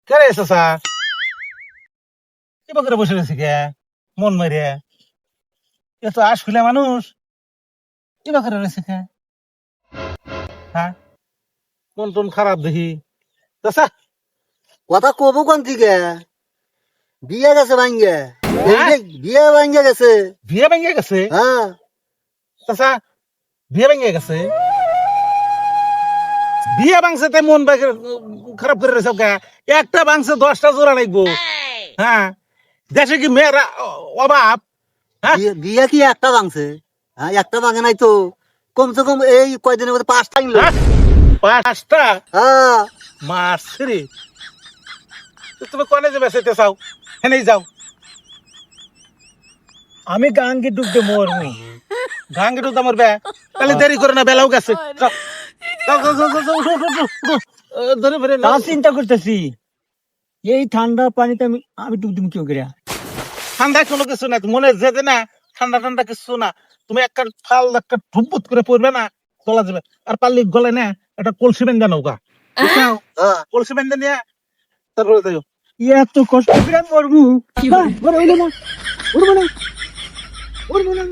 কেরে চাচা কিবা করে বসে রয়েছে কে মন মারিয়া এত আশফুলা মানুষ কিবা করে রয়েছে কে হ্যাঁ মন টন খারাপ দেখি চাচা কথা কব কোন থেকে বিয়ে গেছে ভাঙ্গে বিয়ে ভাঙ্গে গেছে বিয়ে ভেঙে গেছে হ্যাঁ চাচা বিয়ে ভেঙে গেছে বিয়ে ভাঙছে তাই মন খারাপ করে রয়েছে কে একটা ভাঙছে 10টা জোড়া লাগবো হ্যাঁ দেশে কি মেয়েরা অভাব হ্যাঁ বিয়ে কি একটা ভাঙছে হ্যাঁ একটা ভাঙে নাই তো কমসে কম এই কয়দিনের মধ্যে 5টা আনলো হ্যাঁ? 5টা হ্যাঁ মারছে রে তুমি কনে যাবে সেটা চাও হেনেই যাও আমি গাঙ্গে ডুবতে মরবো গাঙ্গে ঢুকতে মরবে তাহলে দেরি করে না বেলাও গেছে যাও, যাও, যাও, যাও, যাও, উঠো, উঠো, উঠো, উঠো। ধরে ফেরে তা চিন্তা করতেছি এই ঠান্ডা পানিতে আমি আমি ডুব দিব কেউ করে ঠান্ডা কোনো কিছু না মনে যেতে না ঠান্ডা ঠান্ডা কিছু না তুমি একটা ফাল একটা ঠুপুত করে পড়বে না চলা যাবে আর পারলি গলে না একটা কলসি বেঁধে নৌকা বুঝছো? হ্যাঁ কলসি বেঁধে নিয়ে তারপরে যাও এত কষ্ট করে মরবো উঠবো না উঠবো না উঠবো না